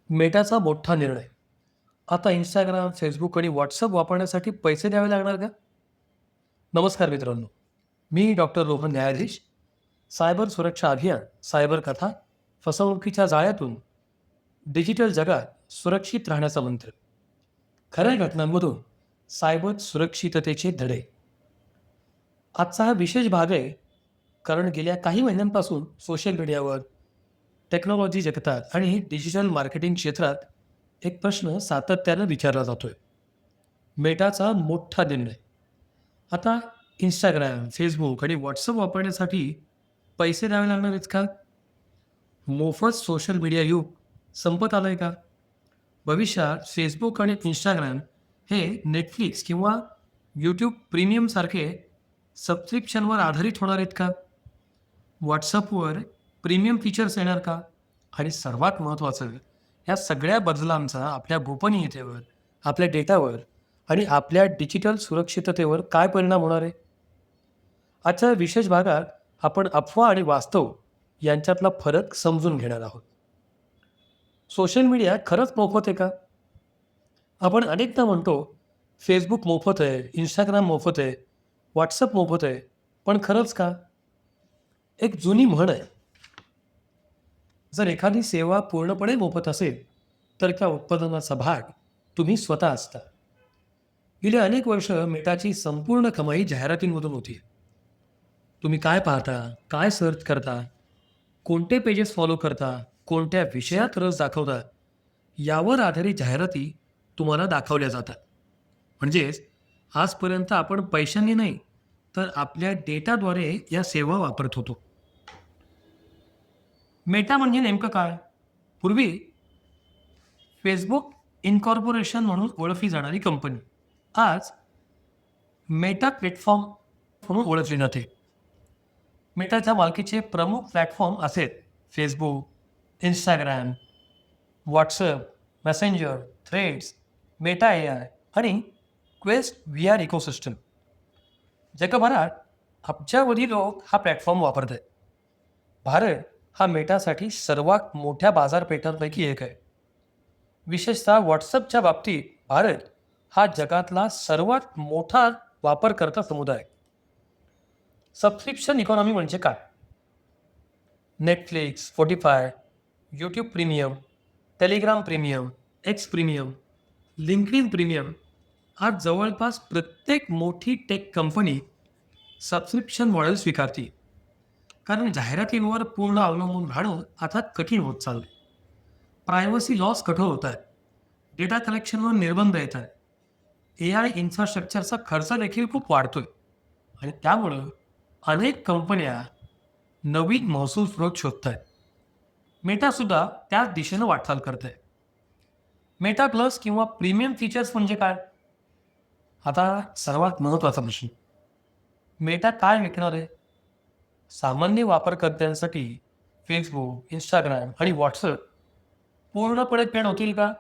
मेटाचा मोठा निर्णय. आता इंस्टाग्राम, फेसबुक आणि व्हॉट्सअप वापरण्यासाठी पैसे द्यावे लागणार का? नमस्कार मित्रांनो. मी डॉक्टर रोहन न्यायाधीश. सायबर सुरक्षा अभियान, सायबर कथा, फसवणुकीच्या जाळ्यातून डिजिटल जगात सुरक्षित राहण्याचा मंत्र. खऱ्या घटनांमधून सायबर सुरक्षिततेचे धडे. आजचा हा विशेष भाग आहे, कारण गेल्या काही महिन्यांपासून सोशल मीडियावर, टेक्नॉलॉजी जगतात आणि डिजिटल मार्केटिंग क्षेत्रात एक प्रश्न सातत्यानं विचारला जातोय. मेटाचा मोठा निर्णय. आता इंस्टाग्राम, फेसबुक आणि व्हॉट्सअप वापरण्यासाठी पैसे द्यावे लागणार आहेत का? मोफत सोशल मीडिया युग संपत आलंय का? भविष्यात फेसबुक आणि इंस्टाग्राम हे नेटफ्लिक्स किंवा यूट्यूब प्रीमियमसारखे सबस्क्रिप्शनवर आधारित होणार आहेत का? व्हॉट्सअपवर प्रीमियम फीचर्स येणार का? आणि सर्वात महत्त्वाचं, या सगळ्या बदलांचा आपल्या गोपनीयतेवर, आपल्या डेटावर आणि आपल्या डिजिटल सुरक्षिततेवर काय परिणाम होणार आहे? आजच्या विशेष भागात आपण अफवा आणि वास्तव यांच्यातला फरक समजून घेणार आहोत. सोशल मीडिया खरंच मोफत आहे का? आपण अनेकदा म्हणतो, फेसबुक मोफत आहे, इंस्टाग्राम मोफत आहे, व्हॉट्सअप मोफत आहे. पण खरंच का? एक जुनी म्हण आहे, जर एखादी सेवा पूर्णपणे मोफत असेल, तर त्या उत्पादनाचा भाग तुम्ही स्वतः असता. गेली अनेक वर्ष मेटाची संपूर्ण कमाई जाहिरातींमधून होती. तुम्ही काय पाहता, काय सर्च करता, कोणते पेजेस फॉलो करता, कोणत्या विषयात रस दाखवता, यावर आधारित जाहिराती तुम्हाला दाखवल्या जातात. म्हणजेच आजपर्यंत आपण पैशांनी नाही, तर आपल्या डेटाद्वारे या सेवा वापरत होतो. मेटा म्हणजे नेमकं काय? पूर्वी फेसबुक इनकॉर्पोरेशन म्हणून ओळखली जाणारी कंपनी आज मेटा प्लॅटफॉर्म म्हणून ओळखली जाते. मेटाच्या मालकीचे प्रमुख प्लॅटफॉर्म असेल Facebook, Instagram, WhatsApp, messenger, threads, Meta AI आणि क्वेस्ट VR इकोसिस्टम. जगभरात अब्जावधी लोक हा प्लॅटफॉर्म वापरत आहेत. भारत हा मेटासाठी सर्वात मोठ्या बाजारपेठांपैकी एक आहे. विशेषतः व्हॉट्सअपच्या बाबतीत भारत हा जगातला सर्वात मोठा वापरकर्ता समुदाय. सबस्क्रिप्शन इकॉनॉमी म्हणजे काय? Netflix, Spotify, YouTube premium, Telegram premium, x premium, LinkedIn premium, आज जवळपास प्रत्येक मोठी टेक कंपनी सबस्क्रिप्शन मॉडेल स्वीकारते. कारण जाहिरातींवर पूर्ण अवलंबून राहणं आता कठीण होत चाललं. प्रायव्हसी लॉस कठोर होत आहेत. डेटा कलेक्शनवर निर्बंध येत आहेत. AI इन्फ्रास्ट्रक्चरचा खर्च देखील खूप वाढतोय आणि त्यामुळं अनेक कंपन्या नवीन महसूल स्रोत शोधत आहेत. मेटासुद्धा त्याच दिशेनं वाटचाल करत आहे. मेटा प्लस किंवा प्रीमियम फीचर्स म्हणजे काय? आता सर्वात महत्त्वाचा प्रश्न, मेटा काय विकणार आहे? सामान्य वापरकर्त्यांसाठी फेसबुक, इंस्टाग्राम आणि व्हॉट्सअप पूर्णपणे पेड होतील का?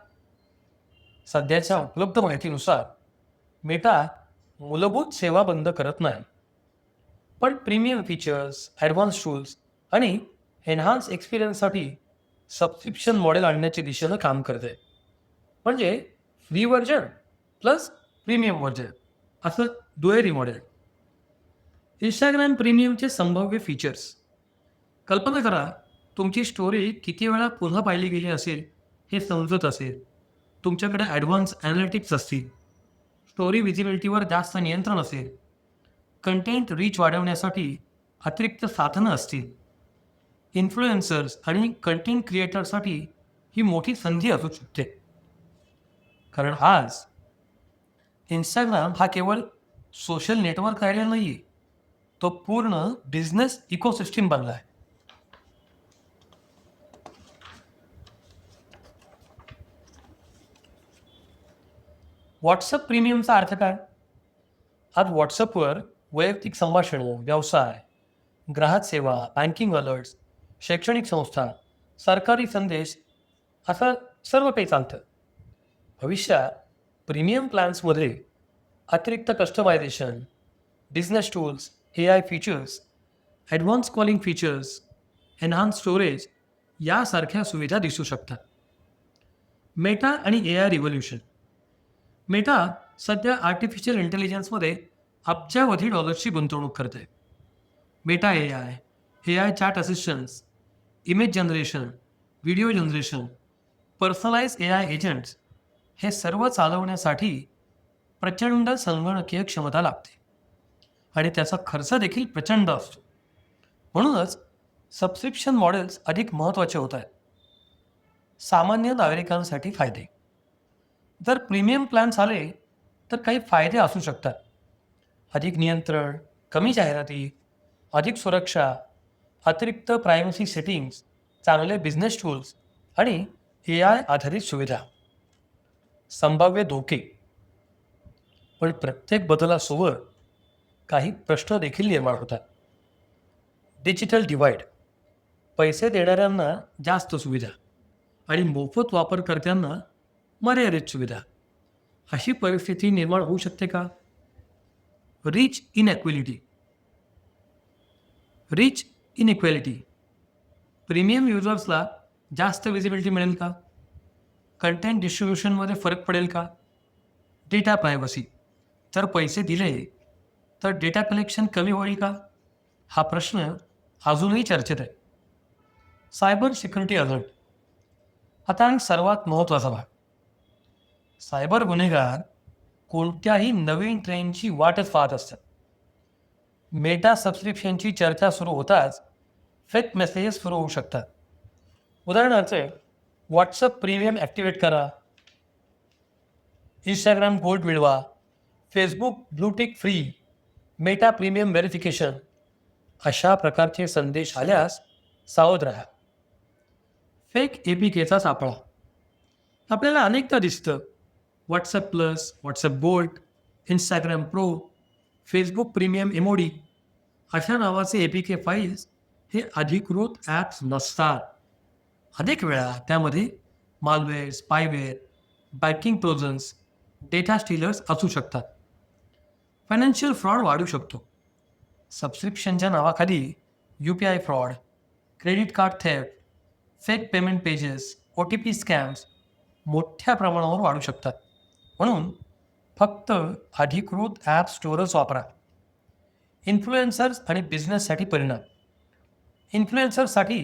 सध्याच्या उपलब्ध माहितीनुसार मेटा मूलभूत सेवा बंद करत नाही, पण प्रीमियम फीचर्स, ॲडव्हान्स टूल्स आणि एन्हान्स एक्सपिरियन्ससाठी सबस्क्रिप्शन मॉडेल आणण्याच्या दिशेनं काम करते. म्हणजे free version plus premium version, असं दुहेरी मॉडेल. इंस्टाग्राम प्रीमियमचे संभाव्य फीचर्स. कल्पना करा, तुमची स्टोरी किती वेळा पुन्हा पाहिली गेली असेल हे समजत असेल. तुमच्याकडे ॲडव्हान्स ॲनालिटिक्स असतील. स्टोरी विजिबिलिटीवर जास्त नियंत्रण असेल. कंटेंट रीच वाढवण्यासाठी अतिरिक्त साधनं असतील. इन्फ्लुएन्सर्स आणि कंटेंट क्रिएटरसाठी ही मोठी संधी असू शकते. कारण आज इंस्टाग्राम हा केवळ सोशल नेटवर्क राहिलेला नाही आहे, तो पूर्ण बिझनेस इकोसिस्टीम बनला आहे. व्हॉट्सअप प्रीमियमचा अर्थ काय? आज व्हॉट्सअपवर वैयक्तिक संभाषणं, व्यवसाय, ग्राहक सेवा, बँकिंग अलर्ट्स, शैक्षणिक संस्था, सरकारी संदेश, असं सर्व काही चालतं. भविष्यात प्रीमियम प्लॅन्समध्ये अतिरिक्त customization, business tools, AI features, advance calling features, enhance storage यासारख्या सुविधा दिसू शकतात. मेटा आणि ए आय रिव्होल्युशन. मेटा सध्या आर्टिफिशियल इंटेलिजन्समध्ये अब्जावधी डॉलर्सची गुंतवणूक करते. Meta A I chat assistants, image generation, video generation, personalize A I agents हे सर्व चालवण्यासाठी प्रचंड संगणकीय क्षमता लागते आणि त्याचा खर्च देखील प्रचंड असतो. म्हणूनच सबस्क्रिप्शन मॉडेल्स अधिक महत्त्वाचे होत आहेत. सामान्य नागरिकांसाठी फायदे. जर प्रीमियम प्लॅन्स आले तर काही फायदे असू शकतात. अधिक नियंत्रण, कमी जाहिराती, अधिक सुरक्षा, अतिरिक्त प्रायव्हसी सेटिंग्ज, चांगले बिझनेस टूल्स आणि ए आय आधारित सुविधा. संभाव्य धोके. पण प्रत्येक बदलासोबत काही प्रश्न देखील निर्माण होतात. Digital divide. पैसे देणाऱ्यांना जास्त सुविधा आणि मोफत वापरकर्त्यांना मर्यादित सुविधा. अशी परिस्थिती निर्माण होऊ शकते का? Rich inequality. प्रीमियम युजर्सला जास्त विजिबिलिटी मिळेल का? कंटेंट डिस्ट्रीब्युशनमध्ये फरक पडेल का? Data privacy. जर पैसे दिले तर डेटा कलेक्शन कमी होईल का? हा प्रश्न अजूनही चर्चेत आहे. Cyber security alert. आता आणि सर्वात महत्त्वाचा भाग. सायबर गुन्हेगार कोणत्याही नवीन ट्रेंडची वाटच पाहत असतात. मेटा सबस्क्रिप्शनची चर्चा सुरू होताच फेक मेसेजेस सुरू होऊ शकतात. उदाहरणार्थ, व्हॉट्सअप प्रीमियम ॲक्टिवेट करा, इंस्टाग्राम गोल्ड मिळवा, Facebook blue tick free, Meta premium verification अशा प्रकारचे संदेश आल्यास सावध राहा. फेक APKचा सापळा. आपल्याला अनेकदा दिसतं. WhatsApp plus, WhatsApp gold, Instagram pro, Facebook premium MoD अशा नावाचे APK फाईल्स हे अधिकृत ॲप्स नसतात. अनेक वेळा त्यामध्ये malware, spyware, banking trojans, data stealers असू शकतात. फायनान्शियल फ्रॉड वाढू शकतो. सबस्क्रिप्शनच्या नावाखाली UPI fraud, credit card theft, fake payment pages, OTP scams मोठ्या प्रमाणावर वाढू शकतात. म्हणून फक्त अधिकृत ॲप स्टोअरच वापरा. इन्फ्लुएन्सर्स आणि बिझनेससाठी परिणाम. इन्फ्लुएन्सर्ससाठी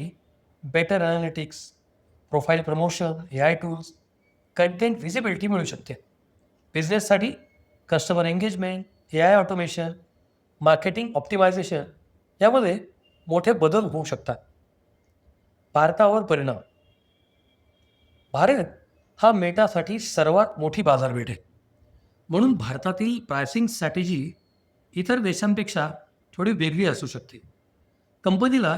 better analytics, profile promotion, AI tools, content visibility मिळू शकते. बिझनेससाठी customer engagement, AI automation, marketing optimisation यामध्ये मोठे बदल होऊ शकतात. भारतावर परिणाम. भारत हा मेटासाठी सर्वात मोठी बाजारपेठ आहे. म्हणून भारतातील प्रायसिंग स्ट्रॅटेजी इतर देशांपेक्षा थोडी वेगळी असू शकते. कंपनीला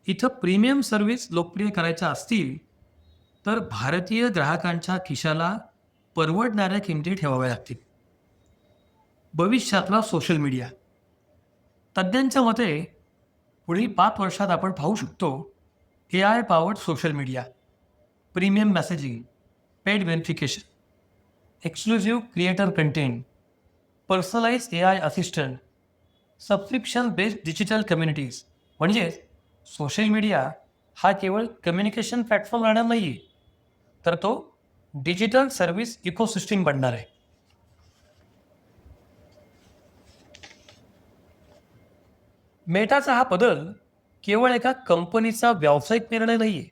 इथं प्रीमियम सर्व्हिस लोकप्रिय करायच्या असतील तर भारतीय ग्राहकांच्या खिशाला परवडणाऱ्या किमती ठेवाव्या लागतील. भविष्यातला सोशल मीडिया. तज्ज्ञांच्या मते पुढील 5 वर्षात आपण पाहू शकतो AI powered social media, premium messaging, paid verification, exclusive creator content, personalise AI assistant, subscription based digital communities. म्हणजेच सोशल मीडिया हा केवळ कम्युनिकेशन प्लॅटफॉर्म राहणार नाही आहे, तर तो डिजिटल सर्व्हिस इकोसिस्टीम बनणार आहे. मेटाचा हा बदल केवळ एका कंपनीचा व्यावसायिक निर्णय नाही आहे.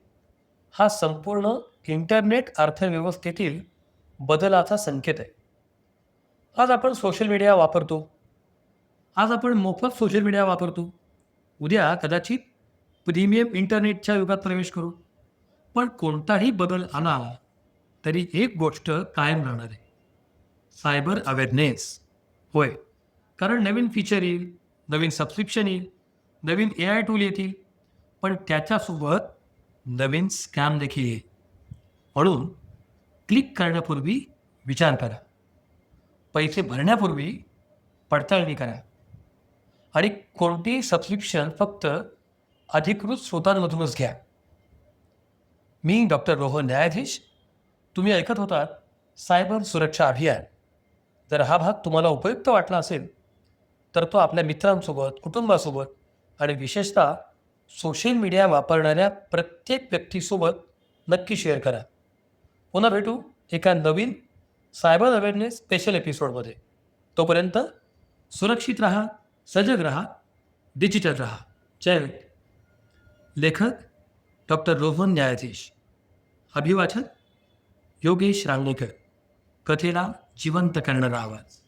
हा संपूर्ण इंटरनेट अर्थव्यवस्थेतील बदलाचा संकेत आहे. आज आपण सोशल मीडिया वापरतो. आज आपण मोफत सोशल मीडिया वापरतो. उद्या कदाचित प्रीमियम इंटरनेटच्या युगात प्रवेश करू. पण कोणताही बदल आला तरी एक गोष्ट कायम राहणार आहे, सायबर अवेअरनेस. होय, कारण नवीन फीचर येईल, नवीन सबस्क्रिप्शन येईल, नवीन AI टूल येतील, पण त्याच्यासोबत नवीन स्कॅम देखील येईल. म्हणून क्लिक करण्यापूर्वी विचार करा, पैसे भरण्यापूर्वी पडताळणी करा आणि कोणतेही सबस्क्रिप्शन फक्त अधिकृत स्रोतांमधूनच घ्या. मी डॉक्टर रोहन न्यायाधीश. तुम्ही ऐकत होतात सायबर सुरक्षा अभियान. जर हा भाग तुम्हाला उपयुक्त वाटला असेल तर तो आपल्या मित्रांसोबत, कुटुंबासोबत आणि विशेषतः सोशल मीडिया वापरणाऱ्या प्रत्येक व्यक्तीसोबत नक्की शेअर करा. पुन्हा भेटू एका नवीन सायबर अवेअरनेस स्पेशल एपिसोडमध्ये. तोपर्यंत सुरक्षित राहा, सजग राहा, डिजिटल राहा. जय हिंद. लेखक डॉक्टर रोहन न्यायाधीश. अभिवाचन योगेश रांगणेकर. कथेला जिवंत करणारा आवाज.